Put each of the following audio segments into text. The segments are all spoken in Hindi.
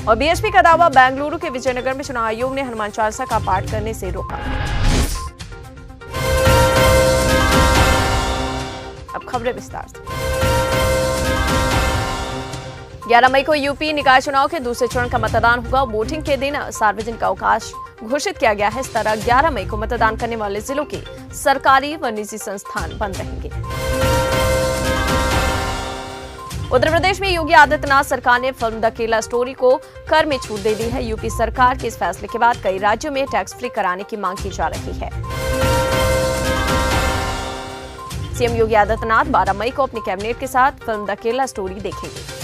और बीएसपी का दावा, बेंगलुरु के विजयनगर में चुनाव आयोग ने हनुमान चालीसा का पाठ करने से रोका। अब खबरें विस्तार से। 11 मई को यूपी निकाय चुनाव के दूसरे चरण का मतदान होगा। वोटिंग के दिन सार्वजनिक अवकाश घोषित किया गया है। इस तरह 11 मई को मतदान करने वाले जिलों के सरकारी व निजी संस्थान बंद रहेंगे। उत्तर प्रदेश में योगी आदित्यनाथ सरकार ने फिल्म द केरला स्टोरी को कर में छूट दे दी है। यूपी सरकार के इस फैसले के बाद कई राज्यों में टैक्स फ्री कराने की मांग की जा रही है। सीएम योगी आदित्यनाथ 12 मई को अपनी कैबिनेट के साथ फिल्म द केरला स्टोरी देखेंगे।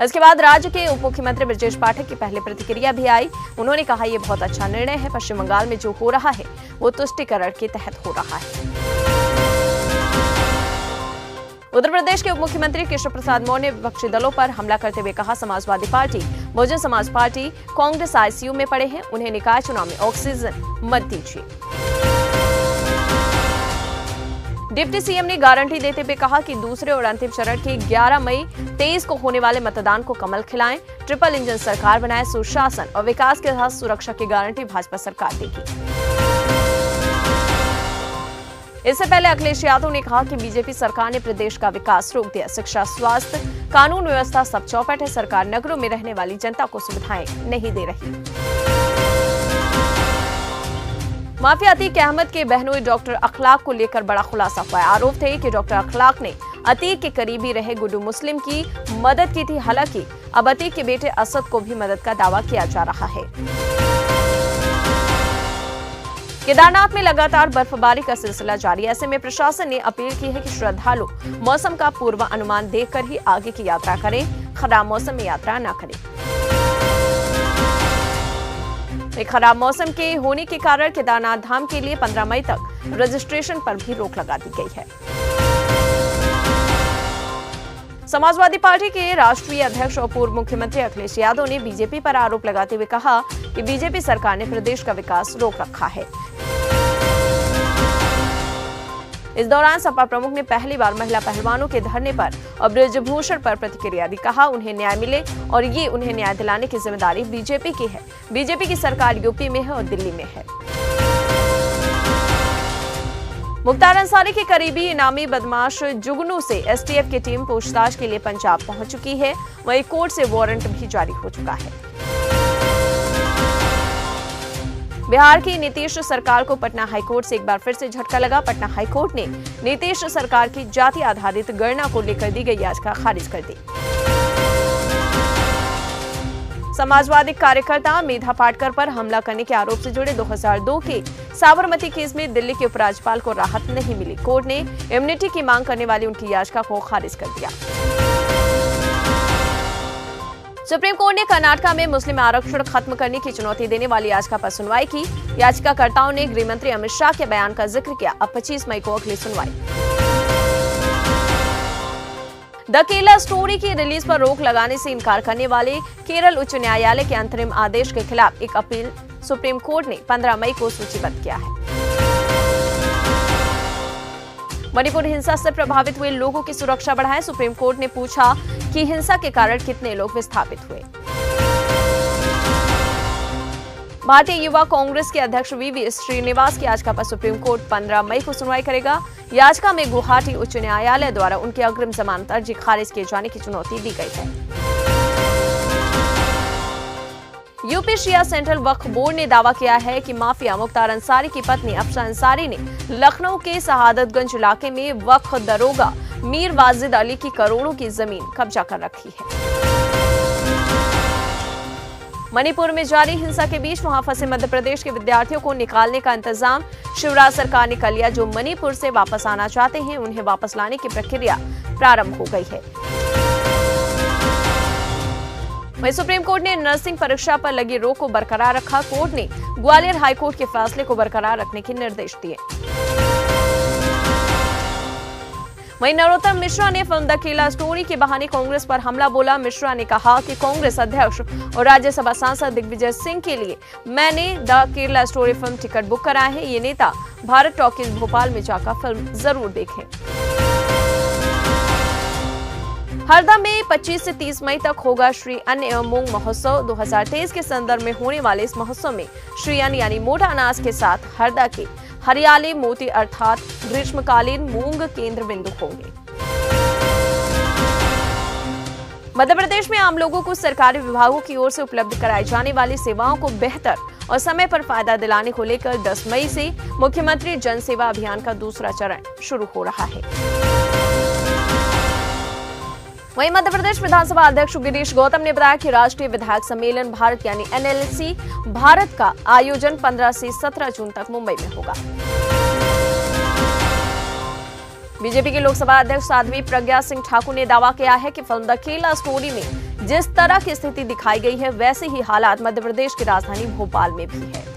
इसके बाद राज्य के उप मुख्यमंत्री ब्रजेश पाठक की पहले प्रतिक्रिया भी आई। उन्होंने कहा, यह बहुत अच्छा निर्णय है। पश्चिम बंगाल में जो हो रहा है वो तुष्टीकरण के तहत हो रहा है। उत्तर प्रदेश के उप मुख्यमंत्री केशव प्रसाद मौर्य ने विपक्षी दलों पर हमला करते हुए कहा, Samajwadi party, Bahujan Samaj party, Congress ICU में पड़े हैं। उन्हें निकाय चुनाव में ऑक्सीजन मत दीजिए। डिप्टी सीएम ने गारंटी देते हुए कहा कि दूसरे और अंतिम चरण के 11 मई 23 को होने वाले मतदान को कमल खिलाएं। ट्रिपल इंजन सरकार बनाए। सुशासन और विकास के साथ सुरक्षा की गारंटी भाजपा सरकार देगी। इससे पहले अखिलेश यादव ने कहा कि बीजेपी सरकार ने प्रदेश का विकास रोक दिया। शिक्षा, स्वास्थ्य, कानून व्यवस्था सब चौपट है। सरकार नगरों में रहने वाली जनता को सुविधाएं नहीं दे रही। माफिया अतीक अहमद के बहनोई डॉक्टर अखलाक को लेकर बड़ा खुलासा हुआ है। आरोप थे कि डॉक्टर अखलाक ने अतीक के करीबी रहे गुड्डू मुस्लिम की मदद की थी। हालांकि अब अतीक के बेटे असद को भी मदद का दावा किया जा रहा है। केदारनाथ में लगातार बर्फबारी का सिलसिला जारी है। ऐसे में प्रशासन ने अपील की है कि श्रद्धालु मौसम का पूर्वानुमान देखकर ही आगे की यात्रा करें। खराब मौसम में यात्रा न करें। खराब मौसम के होने के कारण केदारनाथ धाम के लिए 15 मई तक रजिस्ट्रेशन पर भी रोक लगा दी गई है। समाजवादी पार्टी के राष्ट्रीय अध्यक्ष और पूर्व मुख्यमंत्री अखिलेश यादव ने बीजेपी पर आरोप लगाते हुए कहा कि बीजेपी सरकार ने प्रदेश का विकास रोक रखा है। इस दौरान सपा प्रमुख ने पहली बार महिला पहलवानों के धरने पर और ब्रजभूषण पर प्रतिक्रिया दी। कहा, उन्हें न्याय मिले और ये उन्हें न्याय दिलाने की जिम्मेदारी बीजेपी की है। बीजेपी की सरकार यूपी में है और दिल्ली में है। मुख्तार अंसारी के करीबी इनामी बदमाश जुगनू से एसटीएफ की टीम पूछताछ के लिए पंजाब पहुंच चुकी है। वहीं कोर्ट से वारंट भी जारी हो चुका है। बिहार की नीतीश सरकार को पटना हाईकोर्ट से एक बार फिर से झटका लगा। पटना हाईकोर्ट ने नीतीश सरकार की जाति आधारित गणना को लेकर दी गई याचिका खारिज कर दी। समाजवादी कार्यकर्ता मेधा पाटकर पर हमला करने के आरोप से जुड़े 2002 के साबरमती केस में दिल्ली के उपराज्यपाल को राहत नहीं मिली। कोर्ट ने इम्यूनिटी की मांग करने वाली उनकी याचिका को खारिज कर दिया। सुप्रीम कोर्ट ने कर्नाटक में मुस्लिम आरक्षण खत्म करने की चुनौती देने वाली याचिका पर सुनवाई की। याचिकाकर्ताओं ने गृह मंत्री अमित शाह के बयान का जिक्र किया। अब 25 मई को अगली सुनवाई। द केरला स्टोरी की रिलीज पर रोक लगाने से इनकार करने वाले केरल उच्च न्यायालय के अंतरिम आदेश के खिलाफ एक अपील सुप्रीम कोर्ट ने 15 मई को सूचीबद्ध किया है। मणिपुर हिंसा से प्रभावित हुए लोगों की सुरक्षा बढ़ाएं। सुप्रीम कोर्ट ने पूछा कि हिंसा के कारण कितने लोग विस्थापित हुए। भारतीय युवा कांग्रेस के अध्यक्ष वीवी श्रीनिवास की याचिका पर सुप्रीम कोर्ट 15 मई को सुनवाई करेगा। याचिका में गुवाहाटी उच्च न्यायालय द्वारा उनकी अग्रिम जमानत अर्जी खारिज किए जाने की चुनौती दी गई है। यूपी शिया सेंट्रल वक्फ बोर्ड ने दावा किया है कि माफिया मुख्तार अंसारी की पत्नी अफसा अंसारी ने लखनऊ के शहादतगंज इलाके में वक्फ दरोगा मीर वाजिद अली की करोड़ों की जमीन कब्जा कर रखी है। मणिपुर में जारी हिंसा के बीच वहां फंसे मध्य प्रदेश के विद्यार्थियों को निकालने का इंतजाम शिवराज सरकार ने कर लिया। जो मणिपुर से वापस आना चाहते हैं उन्हें वापस लाने की प्रक्रिया प्रारंभ हो गई है। वहीं सुप्रीम कोर्ट ने नर्सिंग परीक्षा पर लगी रोक को बरकरार रखा। कोर्ट ने ग्वालियर हाईकोर्ट के फैसले को बरकरार रखने के निर्देश दिए। वहीं नरोत्तम मिश्रा ने फिल्म द केरला स्टोरी के बहाने कांग्रेस पर हमला बोला। मिश्रा ने कहा कि कांग्रेस अध्यक्ष और राज्यसभा सांसद दिग्विजय सिंह के लिए मैंने the Kerala story film ticket book कराए हैं। ये नेता भारत टॉकीज भोपाल में जाकर फिल्म जरूर देखें। हरदा में 25 से 30 मई तक होगा श्री अन्न एवं मूंग महोत्सव। 2023 के संदर्भ में होने वाले इस महोत्सव में श्री अन्न यानी मोटा अनाज के साथ हरदा के हरियाली मोती अर्थात ग्रीष्मकालीन मूंग केंद्र बिंदु होंगे। मध्य प्रदेश में आम लोगों को सरकारी विभागों की ओर से उपलब्ध कराई जाने वाली सेवाओं को बेहतर और समय पर फायदा दिलाने को लेकर 10 मई से मुख्यमंत्री जन सेवा अभियान का दूसरा चरण शुरू हो रहा है। वहीं मध्य प्रदेश विधानसभा अध्यक्ष गिरीश गौतम ने बताया कि राष्ट्रीय विधायक सम्मेलन भारत यानी NLC भारत का आयोजन 15 से 17 जून तक मुंबई में होगा। बीजेपी के लोकसभा अध्यक्ष साध्वी प्रज्ञा सिंह ठाकुर ने दावा किया है कि फिल्म द केरला स्टोरी में जिस तरह की स्थिति दिखाई गई है वैसे ही हालात मध्य प्रदेश की राजधानी भोपाल में भी है।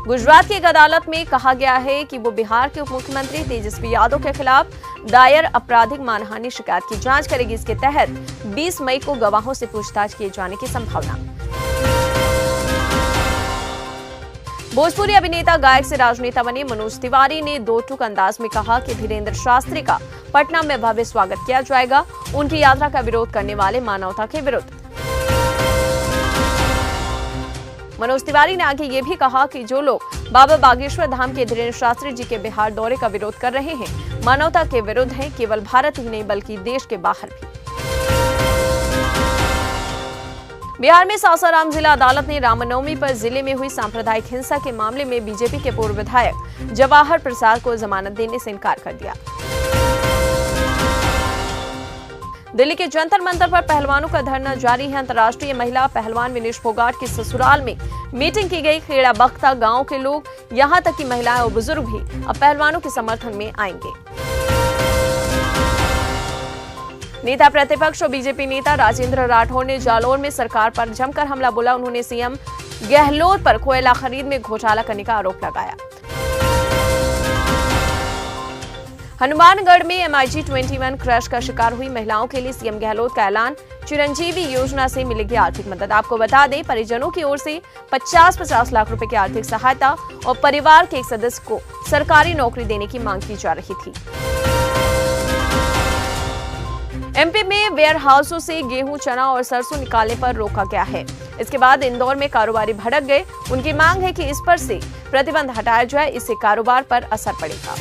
गुजरात की एक अदालत में कहा गया है कि वो बिहार के उप मुख्यमंत्री तेजस्वी यादव के खिलाफ दायर आपराधिक मानहानि शिकायत की जांच करेगी। इसके तहत 20 मई को गवाहों से पूछताछ किए जाने की संभावना। भोजपुरी अभिनेता गायक से राजनेता बने मनोज तिवारी ने दो टूक अंदाज में कहा कि धीरेन्द्र शास्त्री का पटना में भव्य स्वागत किया जाएगा। उनकी यात्रा का विरोध करने वाले मानवता के विरुद्ध। मनोज तिवारी ने आगे ये भी कहा कि जो लोग बाबा बागेश्वर धाम के धीरेन्द्र शास्त्री जी के बिहार दौरे का विरोध कर रहे हैं मानवता के विरुद्ध हैं, केवल भारत ही नहीं बल्कि देश के बाहर भी। बिहार में सासाराम जिला अदालत ने रामनवमी पर जिले में हुई सांप्रदायिक हिंसा के मामले में बीजेपी के पूर्व विधायक जवाहर प्रसाद को जमानत देने से इनकार कर दिया। दिल्ली के जंतर मंतर पर पहलवानों का धरना जारी है। अंतर्राष्ट्रीय महिला पहलवान विनेश फोगाट की ससुराल में मीटिंग की गई। खेड़ा बख्ता गांव के लोग यहां तक कि महिलाएं और बुजुर्ग भी अब पहलवानों के समर्थन में आएंगे। नेता प्रतिपक्ष और बीजेपी नेता राजेंद्र राठौड़ ने जालौर में सरकार पर जमकर हमला बोला। उन्होंने सीएम गहलोत पर कोयला खरीद में घोटाला करने का आरोप लगाया। हनुमानगढ़ में MIG 21 क्रैश का शिकार हुई महिलाओं के लिए सीएम गहलोत का ऐलान। चिरंजीवी योजना से मिलेगी आर्थिक मदद। आपको बता दें, परिजनों की ओर से 50-50 लाख रुपए की आर्थिक सहायता और परिवार के एक सदस्य को सरकारी नौकरी देने की मांग की जा रही थी। MP में वेयर हाउसों से गेहूं, चना और सरसों निकालने पर रोका गया है। इसके बाद इंदौर में कारोबारी भड़क गए। उनकी मांग है कि इस पर से प्रतिबंध हटाया जाए, इससे कारोबार पर असर पड़ेगा।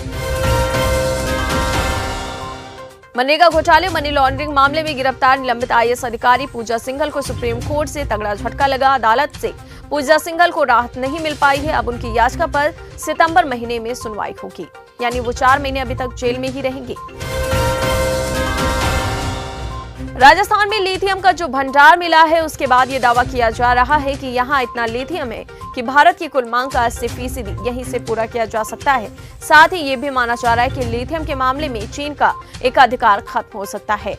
मनरेगा घोटाले मनी लॉन्ड्रिंग मामले में गिरफ्तार निलंबित IAS अधिकारी पूजा सिंघल को सुप्रीम कोर्ट से तगड़ा झटका लगा। अदालत से पूजा सिंघल को राहत नहीं मिल पाई है। अब उनकी याचिका पर सितंबर महीने में सुनवाई होगी, यानी वो 4 महीने अभी तक जेल में ही रहेंगे। राजस्थान में लिथियम का जो भंडार मिला है उसके बाद ये दावा किया जा रहा है कि यहाँ इतना लिथियम है कि भारत की कुल मांग का 80% यहीं से पूरा किया जा सकता है। साथ ही ये भी माना जा रहा है कि लिथियम के मामले में चीन का एकाधिकार खत्म हो सकता है।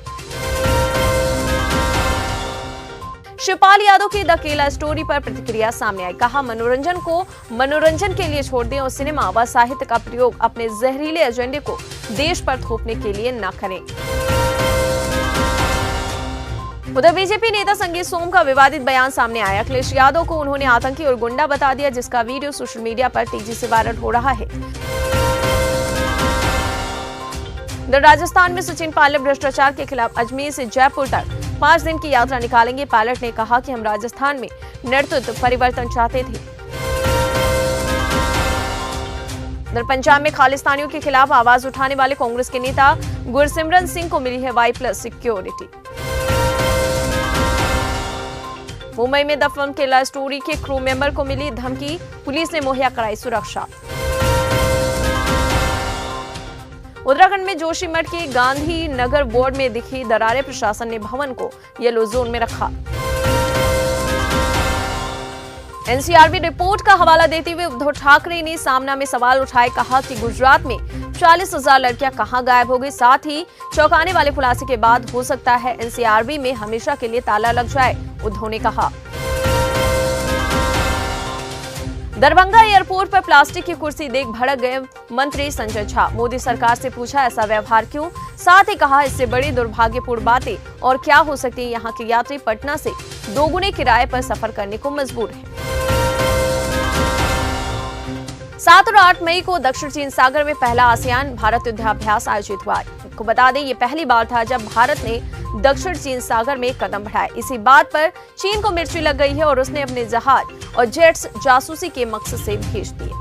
शिवपाल यादव की द केरला स्टोरी पर प्रतिक्रिया सामने आई। कहा, मनोरंजन को मनोरंजन के लिए छोड़ दें और सिनेमा व साहित्य का प्रयोग अपने जहरीले एजेंडे को देश पर थोपने के लिए न करें। उधर बीजेपी नेता संगीत सोम का विवादित बयान सामने आया। अखिलेश यादव को उन्होंने आतंकी और गुंडा बता दिया, जिसका वीडियो सोशल मीडिया पर तेजी से वायरल हो रहा है। राजस्थान में सचिन पायलट भ्रष्टाचार के खिलाफ अजमेर से जयपुर तक 5 दिन की यात्रा निकालेंगे। पायलट ने कहा कि हम राजस्थान में नेतृत्व परिवर्तन चाहते थे। पंजाब में खालिस्तानियों के खिलाफ आवाज उठाने वाले कांग्रेस के नेता गुरसिमरन सिंह को मिली है Y+ सिक्योरिटी। मुंबई में द फिल्म केरला स्टोरी के क्रू मेंबर को मिली धमकी, पुलिस ने मुहैया कराई सुरक्षा। उत्तराखंड में जोशीमठ के गांधी नगर वार्ड में दिखी दरारें, प्रशासन ने भवन को येलो जोन में रखा। NCRB रिपोर्ट का हवाला देते हुए उद्धव ठाकरे ने सामना में सवाल उठाए। कहा कि गुजरात में 40,000 लड़कियां कहां गायब हो गई। साथ ही चौंकाने वाले खुलासे के बाद हो सकता है NCRB में हमेशा के लिए ताला लग जाए, उद्धव ने कहा। दरभंगा एयरपोर्ट पर प्लास्टिक की कुर्सी देख भड़क गए मंत्री संजय झा। मोदी सरकार से पूछा ऐसा व्यवहार क्यों। साथ ही कहा इससे बड़ी दुर्भाग्यपूर्ण बातें और क्या हो सकती है। यहाँ के यात्री पटना से दोगुने किराए पर सफर करने को मजबूर हैं। 7 और 8 मई को दक्षिण चीन सागर में पहला आसियान भारत युद्धाभ्यास आयोजित हुआ। आपको बता दें, ये पहली बार था जब भारत ने दक्षिण चीन सागर में कदम बढ़ाए। इसी बात पर चीन को मिर्ची लग गई है और उसने अपने जहाज और जेट्स जासूसी के मकसद से भेज दिए।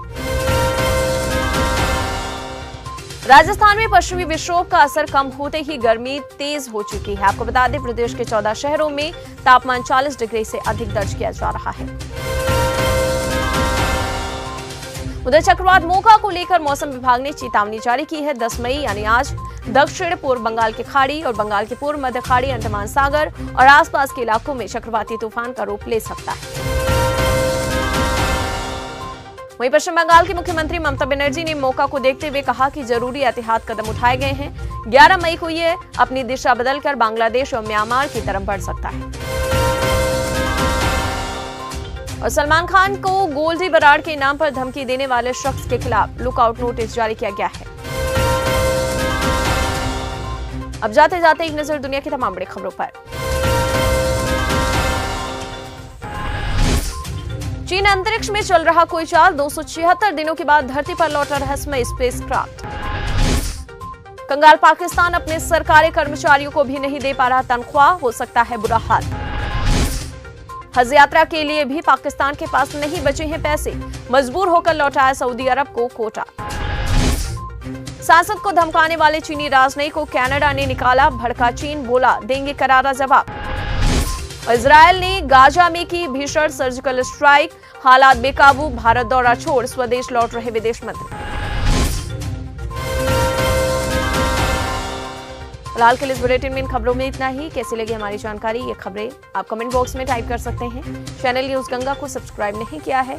राजस्थान में पश्चिमी विक्षोभ का असर कम होते ही गर्मी तेज हो चुकी है। आपको बता दें, प्रदेश के 14 शहरों में तापमान 40 डिग्री से अधिक दर्ज किया जा रहा है। उधर चक्रवात मोका को लेकर मौसम विभाग ने चेतावनी जारी की है। 10 मई यानी आज दक्षिण पूर्व बंगाल की खाड़ी और बंगाल की पूर्व मध्य खाड़ी, अंडमान सागर और आसपास के इलाकों में चक्रवाती तूफान का रूप ले सकता है। वहीं पश्चिम बंगाल की मुख्यमंत्री ममता बनर्जी ने मौका को देखते हुए कहा कि जरूरी एहतियात कदम उठाए गए हैं। 11 मई को यह अपनी दिशा बदलकर बांग्लादेश और म्यांमार की तरफ बढ़ सकता है। और सलमान खान को गोल्डी बराड़ के नाम पर धमकी देने वाले शख्स के खिलाफ लुकआउट नोटिस जारी किया गया है। अब जाते जाते एक नजर दुनिया की तमाम बड़ी खबरों पर। चीन अंतरिक्ष में चल रहा कोई चाल, 276 दिनों के बाद धरती पर लौटा रहस्यमय स्पेसक्राफ्ट। कंगाल पाकिस्तान अपने सरकारी कर्मचारियों को भी नहीं दे पा रहा तनख्वाह, हो सकता है बुरा हाल। हज यात्रा के लिए भी पाकिस्तान के पास नहीं बचे हैं पैसे, मजबूर होकर लौटाया सऊदी अरब को कोटा। सांसद को धमकाने वाले चीनी राजनयिक को कनाडा ने निकाला, भड़का चीन, बोला देंगे करारा जवाब। इजरायल ने गाजा में की भीषण सर्जिकल स्ट्राइक, हालात बेकाबू, भारत दौरा छोड़ स्वदेश लौट रहे विदेश मंत्री। फिलहाल के लिए इस बुलेटिन में इन खबरों में इतना ही। कैसी लगी हमारी जानकारी, ये खबरें आप कमेंट बॉक्स में टाइप कर सकते हैं। चैनल न्यूज गंगा को सब्सक्राइब नहीं किया है,